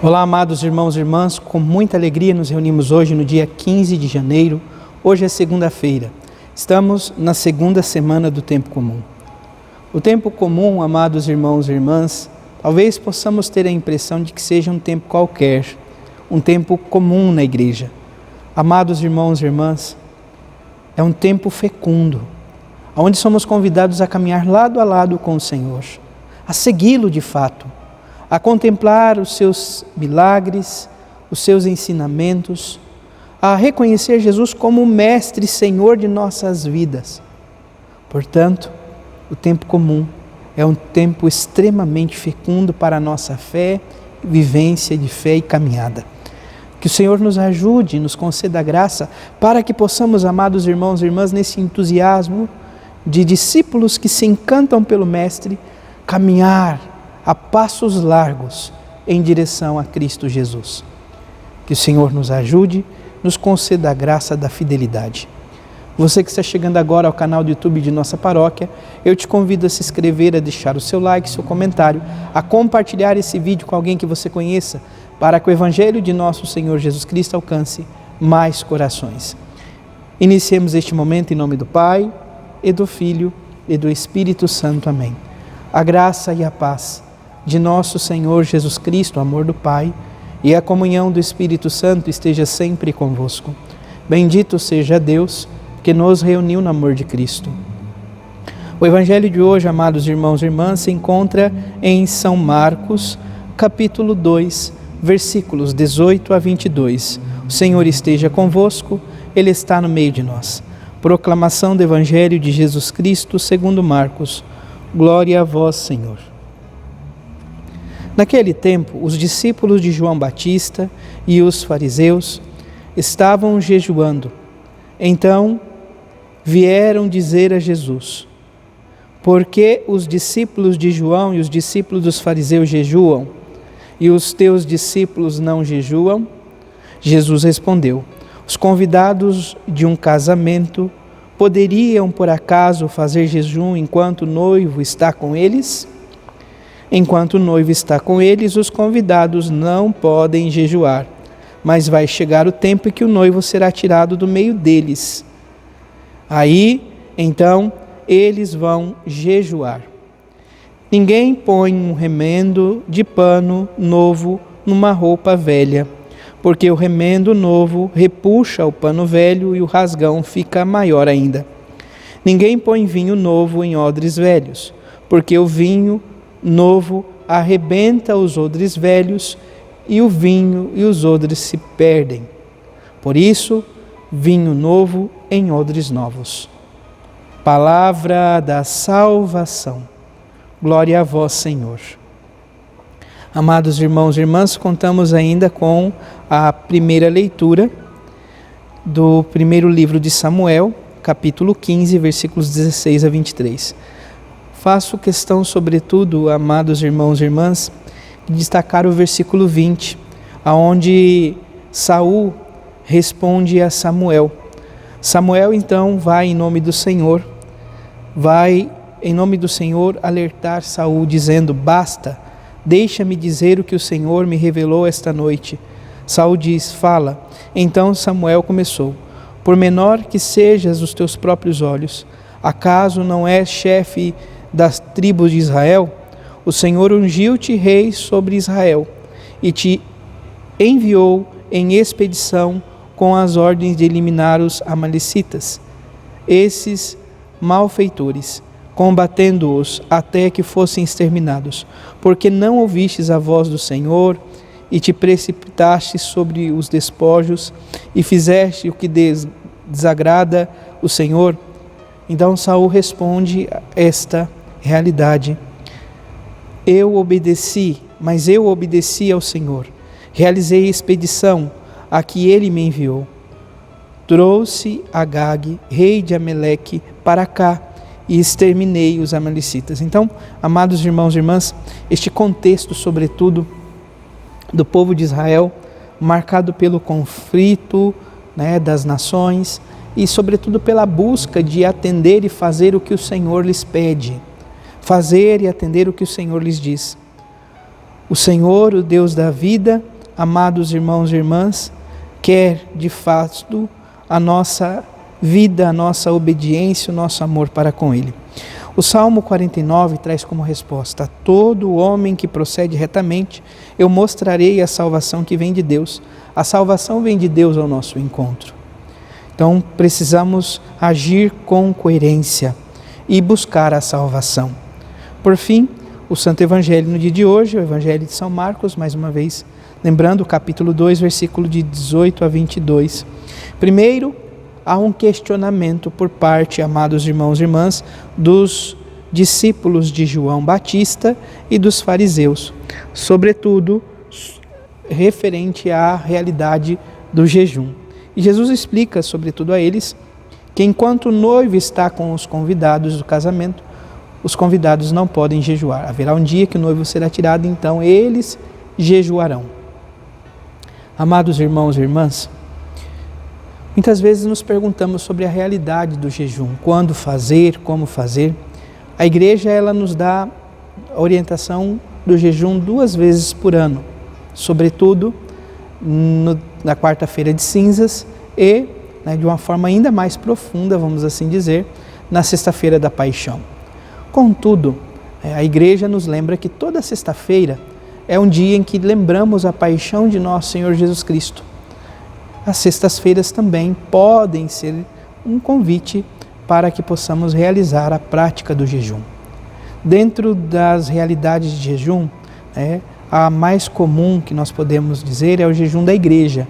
Olá, amados irmãos e irmãs, com muita alegria nos reunimos hoje no dia 15 de janeiro. Hoje é segunda-feira. Estamos na segunda semana do tempo comum. O tempo comum, amados irmãos e irmãs, talvez possamos ter a impressão de que seja um tempo qualquer, um tempo comum na igreja. Amados irmãos e irmãs, é um tempo fecundo, onde somos convidados a caminhar lado a lado com o Senhor, a segui-lo de fato, a contemplar os seus milagres, os seus ensinamentos, a reconhecer Jesus como o Mestre e Senhor de nossas vidas. Portanto, o tempo comum é um tempo extremamente fecundo para a nossa fé, vivência de fé e caminhada. Que o Senhor nos ajude, nos conceda a graça para que possamos, amados irmãos e irmãs, nesse entusiasmo de discípulos que se encantam pelo Mestre, caminhar a passos largos em direção a Cristo Jesus. Que o Senhor nos ajude, nos conceda a graça da fidelidade. Você que está chegando agora ao canal do YouTube de nossa paróquia, eu te convido a se inscrever, a deixar o seu like, seu comentário, a compartilhar esse vídeo com alguém que você conheça, para que o Evangelho de nosso Senhor Jesus Cristo alcance mais corações. Iniciemos este momento em nome do Pai, e do Filho, e do Espírito Santo. Amém. A graça e a paz de nosso Senhor Jesus Cristo, o amor do Pai e a comunhão do Espírito Santo esteja sempre convosco. Bendito seja Deus que nos reuniu no amor de Cristo. O Evangelho de hoje, amados irmãos e irmãs, se encontra em São Marcos, capítulo 2, versículos 18 a 22. O Senhor esteja convosco, Ele está no meio de nós. Proclamação do Evangelho de Jesus Cristo segundo Marcos. Glória a vós, Senhor. Naquele tempo, os discípulos de João Batista e os fariseus estavam jejuando. Então, vieram dizer a Jesus: por que os discípulos de João e os discípulos dos fariseus jejuam, e os teus discípulos não jejuam? Jesus respondeu: os convidados de um casamento poderiam, por acaso, fazer jejum enquanto o noivo está com eles? Enquanto o noivo está com eles, os convidados não podem jejuar, mas vai chegar o tempo em que o noivo será tirado do meio deles. Aí, então, eles vão jejuar. Ninguém põe um remendo de pano novo numa roupa velha, porque o remendo novo repuxa o pano velho e o rasgão fica maior ainda. Ninguém põe vinho novo em odres velhos, porque o vinho novo arrebenta os odres velhos e o vinho e os odres se perdem. Por isso, vinho novo em odres novos. Palavra da salvação. Glória a vós, Senhor. Amados irmãos e irmãs, contamos ainda com a primeira leitura do primeiro livro de Samuel, capítulo 15, versículos 16 a 23. Faço questão, sobretudo, amados irmãos e irmãs, de destacar o versículo 20, aonde Saul responde a Samuel. Samuel, então, vai em nome do Senhor alertar Saul, dizendo: basta, deixa-me dizer o que o Senhor me revelou esta noite. Saul diz: fala. Então Samuel começou: por menor que sejas os teus próprios olhos, acaso não és chefe das tribos de Israel? O Senhor ungiu-te rei sobre Israel e te enviou em expedição com as ordens de eliminar os amalecitas, esses malfeitores, combatendo-os até que fossem exterminados, porque não ouvistes a voz do Senhor e te precipitaste sobre os despojos e fizeste o que desagrada o Senhor. Então Saul responde a esta realidade: mas eu obedeci ao Senhor, realizei a expedição a que ele me enviou. Trouxe Agag, rei de Amaleque, para cá e exterminei os amalecitas. Então, amados irmãos e irmãs, este contexto, sobretudo, do povo de Israel, marcado pelo conflito, das nações e, sobretudo, pela busca de atender e fazer o que o Senhor lhes pede. Fazer e atender o que o Senhor lhes diz. O Senhor, o Deus da vida, amados irmãos e irmãs, quer de fato a nossa vida, a nossa obediência, o nosso amor para com Ele. O Salmo 49 traz como resposta: todo homem que procede retamente, eu mostrarei a salvação que vem de Deus. A salvação vem de Deus ao nosso encontro. Então precisamos agir com coerência e buscar a salvação. Por fim, o Santo Evangelho no dia de hoje, o Evangelho de São Marcos, mais uma vez, lembrando o capítulo 2, versículo de 18 a 22. Primeiro, há um questionamento por parte, amados irmãos e irmãs, dos discípulos de João Batista e dos fariseus, sobretudo referente à realidade do jejum. E Jesus explica, sobretudo a eles, que enquanto o noivo está com os convidados do casamento, os convidados não podem jejuar. Haverá um dia que o noivo será tirado, então eles jejuarão. Amados irmãos e irmãs, muitas vezes nos perguntamos sobre a realidade do jejum, quando fazer, como fazer. A igreja ela nos dá a orientação do jejum 2 vezes por ano, sobretudo na quarta-feira de cinzas e, de uma forma ainda mais profunda, vamos assim dizer, na sexta-feira da paixão. Contudo, a igreja nos lembra que toda sexta-feira é um dia em que lembramos a paixão de nosso Senhor Jesus Cristo. As sextas-feiras também podem ser um convite para que possamos realizar a prática do jejum. Dentro das realidades de jejum, a mais comum que nós podemos dizer é o jejum da igreja.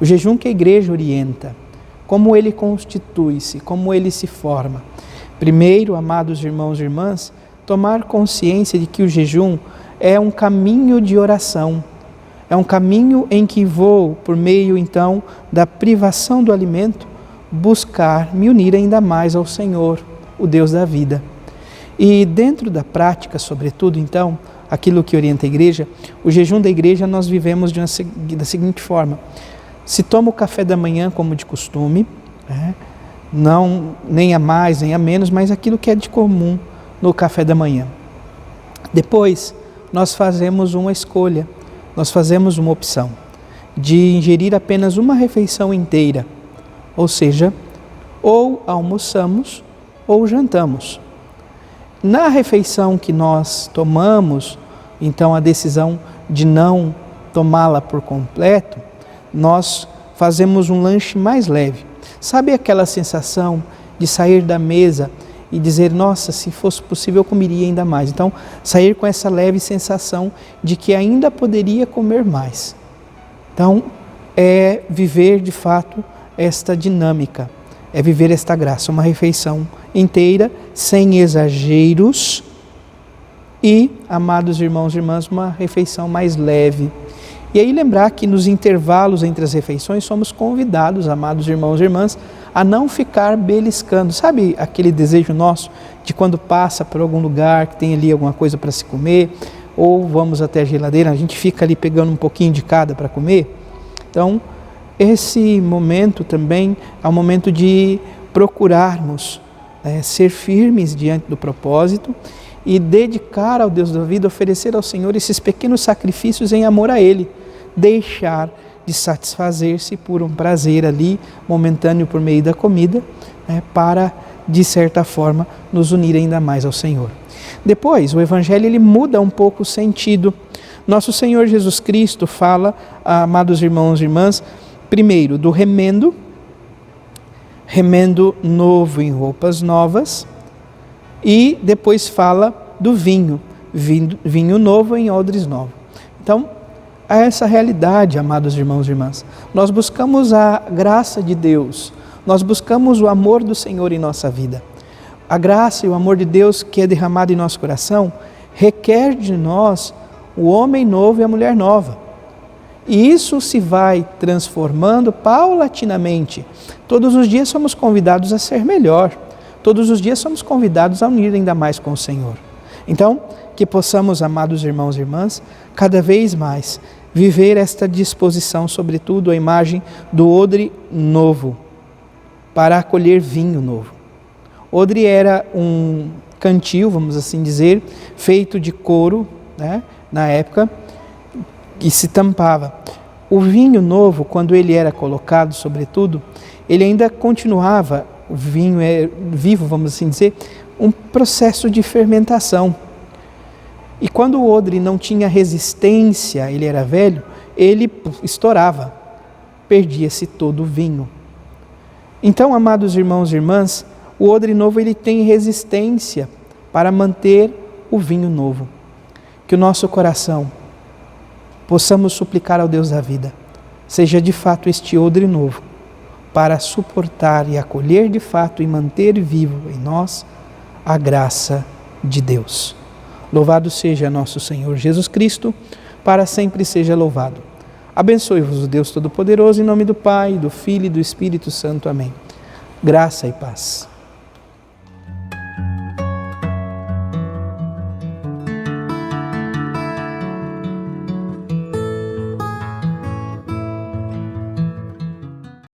O jejum que a igreja orienta, como ele constitui-se, como ele se forma. Primeiro, amados irmãos e irmãs, tomar consciência de que o jejum é um caminho de oração. É um caminho em que vou, por meio então da privação do alimento, buscar me unir ainda mais ao Senhor, o Deus da vida. E dentro da prática, sobretudo então, aquilo que orienta a igreja, o jejum da igreja nós vivemos da seguinte forma: se toma o café da manhã como de costume, não nem a mais nem a menos, mas aquilo que é de comum no café da manhã. Depois nós fazemos uma escolha, nós fazemos uma opção de ingerir apenas uma refeição inteira, ou seja, ou almoçamos ou jantamos. Na refeição que nós tomamos, então a decisão de não tomá-la por completo, nós fazemos um lanche mais leve. Sabe aquela sensação de sair da mesa e dizer, nossa, se fosse possível eu comeria ainda mais. Então, sair com essa leve sensação de que ainda poderia comer mais. Então, é viver de fato esta dinâmica, é viver esta graça, uma refeição inteira, sem exageros e, amados irmãos e irmãs, uma refeição mais leve. E aí lembrar que nos intervalos entre as refeições somos convidados, amados irmãos e irmãs, a não ficar beliscando. Sabe aquele desejo nosso de quando passa por algum lugar que tem ali alguma coisa para se comer, ou vamos até a geladeira, a gente fica ali pegando um pouquinho de cada para comer? Então, esse momento também é um momento de procurarmos ser firmes diante do propósito e dedicar ao Deus da vida, oferecer ao Senhor esses pequenos sacrifícios em amor a Ele, deixar de satisfazer-se por um prazer ali, momentâneo por meio da comida, para, de certa forma, nos unir ainda mais ao Senhor. Depois, o Evangelho ele muda um pouco o sentido. Nosso Senhor Jesus Cristo fala, amados irmãos e irmãs, primeiro do remendo novo em roupas novas, e depois fala do vinho novo em odres novos. Então, a essa realidade, amados irmãos e irmãs, nós buscamos a graça de Deus, nós buscamos o amor do Senhor em nossa vida. A graça e o amor de Deus que é derramado em nosso coração requer de nós o homem novo e a mulher nova. E isso se vai transformando paulatinamente. Todos os dias somos convidados a ser melhor. Todos os dias somos convidados a unir ainda mais com o Senhor. Então, que possamos, amados irmãos e irmãs, cada vez mais viver esta disposição, sobretudo a imagem do odre novo, para acolher vinho novo. Odre era um cantil, vamos assim dizer, feito de couro, na época, que se tampava. O vinho novo, quando ele era colocado, sobretudo, ele ainda continuava, o vinho é vivo, vamos assim dizer, um processo de fermentação. E quando o odre não tinha resistência, ele era velho, ele estourava, perdia-se todo o vinho. Então, amados irmãos e irmãs, o odre novo ele tem resistência para manter o vinho novo. Que o nosso coração possamos suplicar ao Deus da vida, seja de fato este odre novo, para suportar e acolher de fato e manter vivo em nós a graça de Deus. Louvado seja nosso Senhor Jesus Cristo, para sempre seja louvado. Abençoe-vos o Deus Todo-Poderoso, em nome do Pai, do Filho e do Espírito Santo. Amém. Graça e paz.